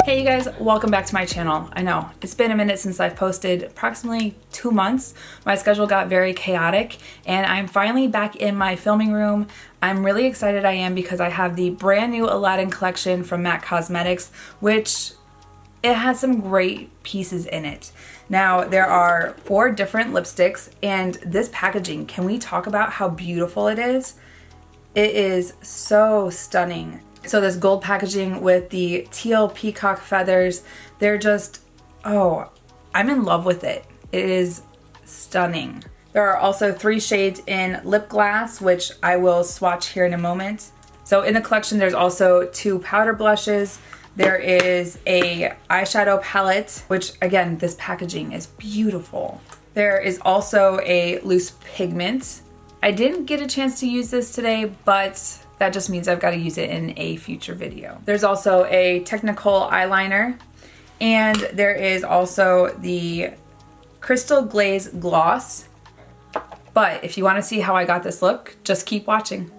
Hey you guys, welcome back to my channel. I know, it's been a minute since I've posted, approximately 2 months. My schedule got very chaotic and I'm finally back in my filming room. I'm really excited I am because I have the brand new Aladdin collection from MAC Cosmetics, which it has some great pieces in it. Now, there are 4 different lipsticks and this packaging, can we talk about how beautiful it is? It is so stunning. So this gold packaging with the teal peacock feathers, they're just, oh, I'm in love with it. It is stunning. There are also 3 shades in lip glass, which I will swatch here in a moment. So in the collection, there's also 2 powder blushes. There is a eyeshadow palette, which again, this packaging is beautiful. There is also a loose pigment. I didn't get a chance to use this today, but that just means I've got to use it in a future video. There's also a technical eyeliner, and there is also the Crystal Glaze Gloss. But if you want to see how I got this look, just keep watching.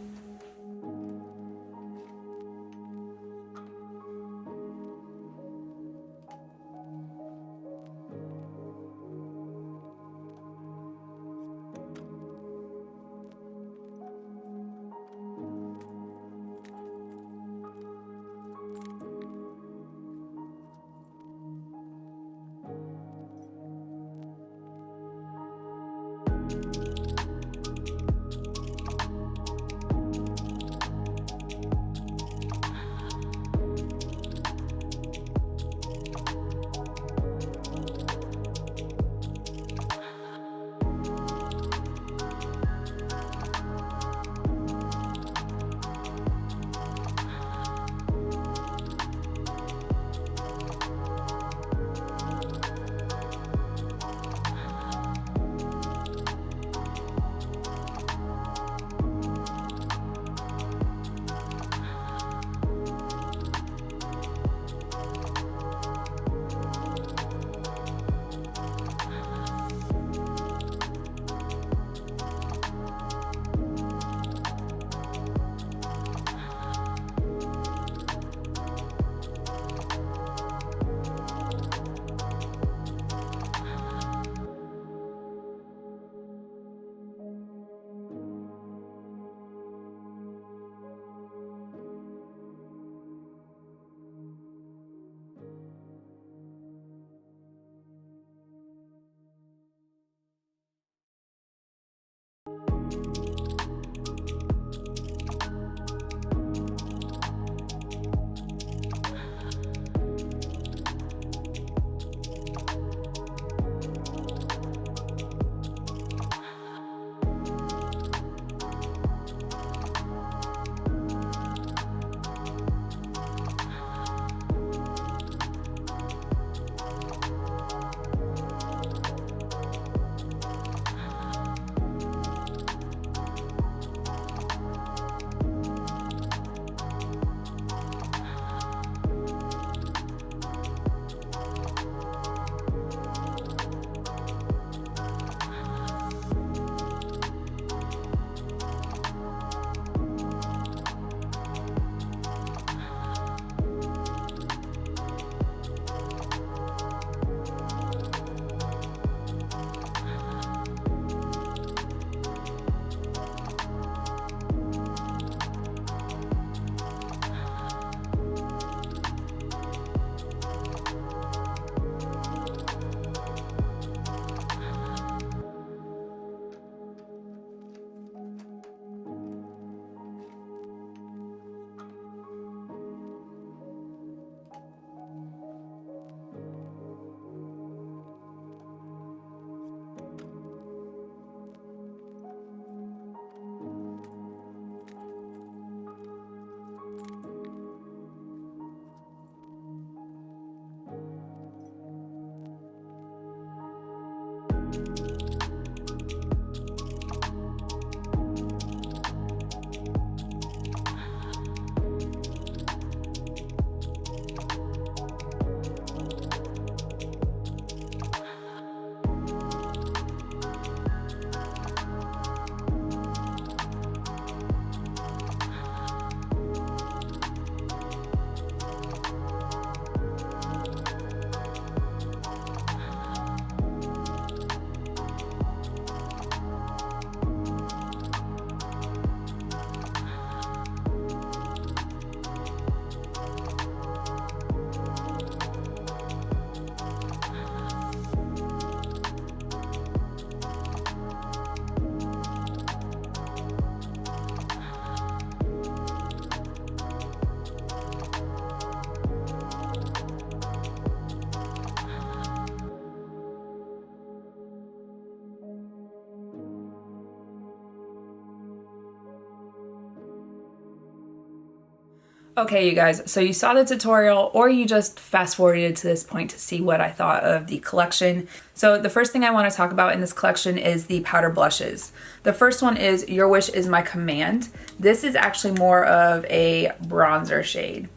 Okay, you guys, so you saw the tutorial or you just fast forwarded to this point to see what I thought of the collection. So the first thing I want to talk about in this collection is the powder blushes. The first one is Your Wish Is My Command. This is actually more of a bronzer shade,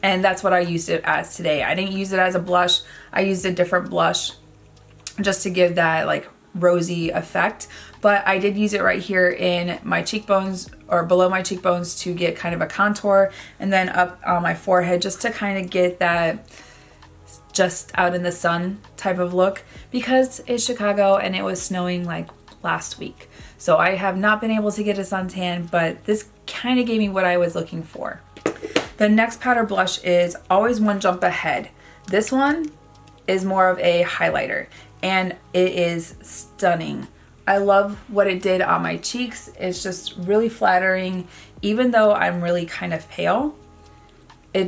and that's what I used it as today. I didn't use it as a blush. I used a different blush just to give that like rosy effect, but I did use it right here in my cheekbones or below my cheekbones to get kind of a contour, and then up on my forehead just to kind of get that just out in the sun type of look, because it's Chicago and it was snowing like last week. So I have not been able to get a suntan, but this kind of gave me what I was looking for. The next powder blush is Always One Jump Ahead. This one is more of a highlighter, and it is stunning. I love what it did on my cheeks. It's just really flattering. Even though I'm really kind of pale, it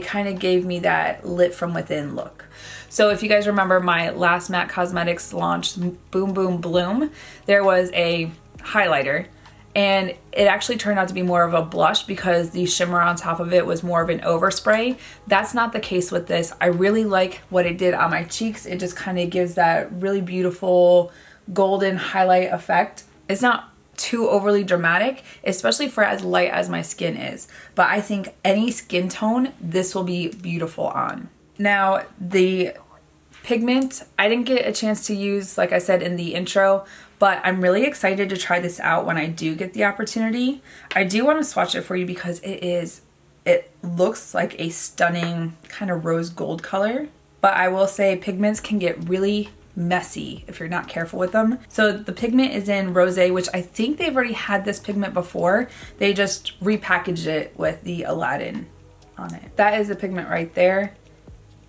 kind of gave me that lit from within look. So if you guys remember my last MAC Cosmetics launch, Boom Boom Bloom, there was a highlighter, and it actually turned out to be more of a blush because the shimmer on top of it was more of an overspray. That's not the case with this. I really like what it did on my cheeks. It just kind of gives that really beautiful golden highlight effect. It's not too overly dramatic, especially for as light as my skin is, but I think any skin tone this will be beautiful on. Now the pigment I didn't get a chance to use, like I said in the intro, but I'm really excited to try this out when I do get the opportunity. I do want to swatch it for you because it looks like a stunning kind of rose gold color, but I will say pigments can get really messy if you're not careful with them. So the pigment is in Rosé, which I think they've already had this pigment before. They just repackaged it with the Aladdin on it. That is the pigment right there.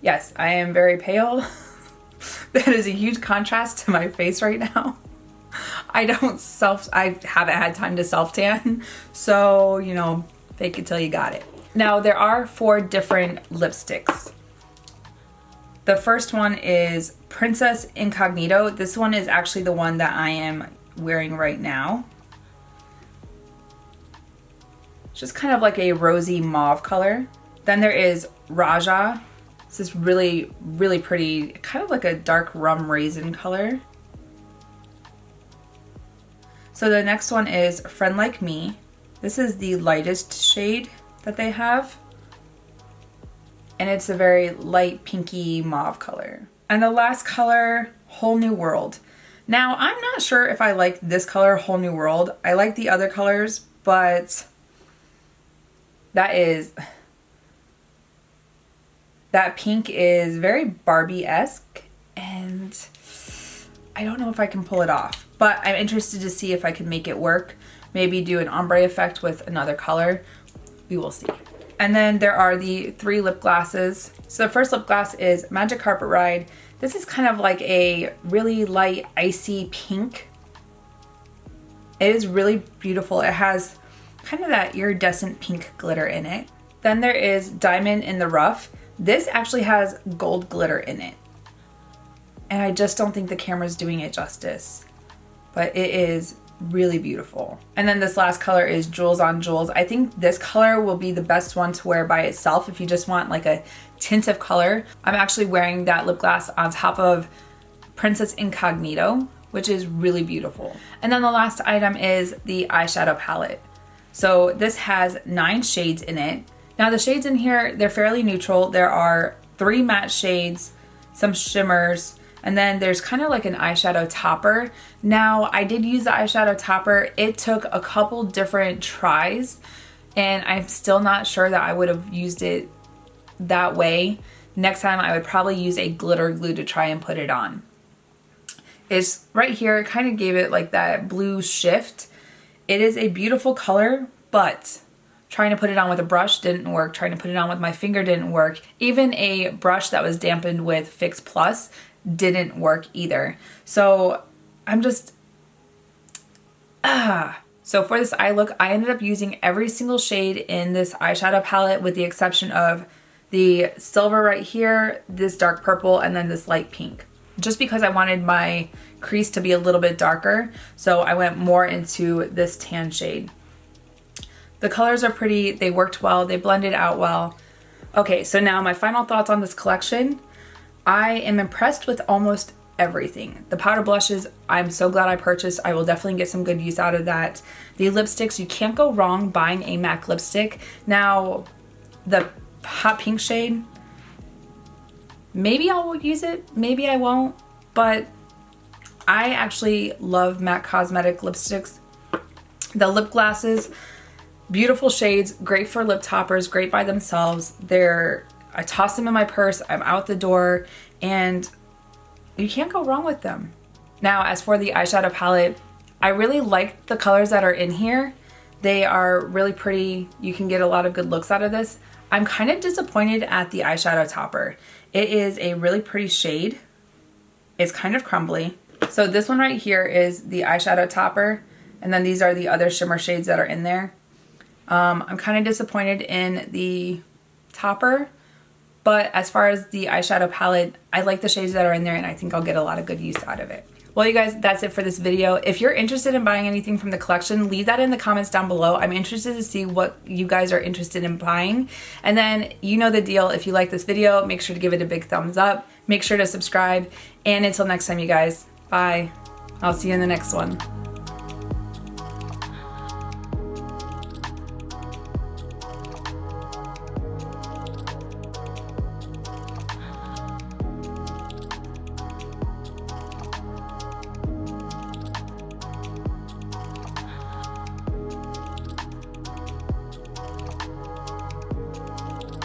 Yes, I am very pale. That is a huge contrast to my face right now. I haven't had time to self tan, so you know, fake it till you got it. Now there are 4 different lipsticks. The first one is Princess Incognito. This one is actually the one that I am wearing right now. It's just kind of like a rosy mauve color. Then there is Raja. This is really, really pretty, kind of like a dark rum raisin color. So the next one is Friend Like Me. This is the lightest shade that they have, and it's a very light pinky mauve color. And the last color, Whole New World. Now I'm not sure if I like this color, Whole New World. I like the other colors, but that pink is very Barbie-esque, and I don't know if I can pull it off, but I'm interested to see if I can make it work. Maybe do an ombre effect with another color. We will see. And then there are the 3 lip glosses. So the first lip gloss is Magic Carpet Ride. This is kind of like a really light icy pink. It is really beautiful. It has kind of that iridescent pink glitter in it. Then there is Diamond in the Rough. This actually has gold glitter in it, and I just don't think the camera's doing it justice, but it is really beautiful. And then this last color is Jewels on Jewels. I think this color will be the best one to wear by itself if you just want like a tint of color. I'm actually wearing that lip gloss on top of Princess Incognito, which is really beautiful. And then the last item is the eyeshadow palette. So this has 9 shades in it. Now the shades in here, they're fairly neutral. There are 3 matte shades, some shimmers, and then there's kind of like an eyeshadow topper. Now I did use the eyeshadow topper. It took a couple different tries, and I'm still not sure that I would have used it that way. Next time I would probably use a glitter glue to try and put it on. It's right here, it kind of gave it like that blue shift. It is a beautiful color, but trying to put it on with a brush didn't work. Trying to put it on with my finger didn't work. Even a brush that was dampened with Fix Plus didn't work either. So I'm just, So for this eye look, I ended up using every single shade in this eyeshadow palette with the exception of the silver right here, this dark purple, and then this light pink. Just because I wanted my crease to be a little bit darker, so I went more into this tan shade. The colors are pretty, they worked well, they blended out well. Okay, so now my final thoughts on this collection. I am impressed with almost everything. The powder blushes, I'm so glad I purchased. I will definitely get some good use out of that. The lipsticks, you can't go wrong buying a MAC lipstick. Now, the hot pink shade, maybe I'll use it, maybe I won't, but I actually love MAC Cosmetic lipsticks. The lip glosses, beautiful shades, great for lip toppers, great by themselves. I toss them in my purse, I'm out the door, and you can't go wrong with them. Now, as for the eyeshadow palette, I really like the colors that are in here. They are really pretty. You can get a lot of good looks out of this. I'm kind of disappointed at the eyeshadow topper. It is a really pretty shade. It's kind of crumbly. So this one right here is the eyeshadow topper, and then these are the other shimmer shades that are in there. I'm kind of disappointed in the topper, but as far as the eyeshadow palette, I like the shades that are in there, and I think I'll get a lot of good use out of it. Well, you guys, that's it for this video. If you're interested in buying anything from the collection, leave that in the comments down below. I'm interested to see what you guys are interested in buying. And then you know the deal. If you like this video, make sure to give it a big thumbs up. Make sure to subscribe. And until next time, you guys, bye. I'll see you in the next one.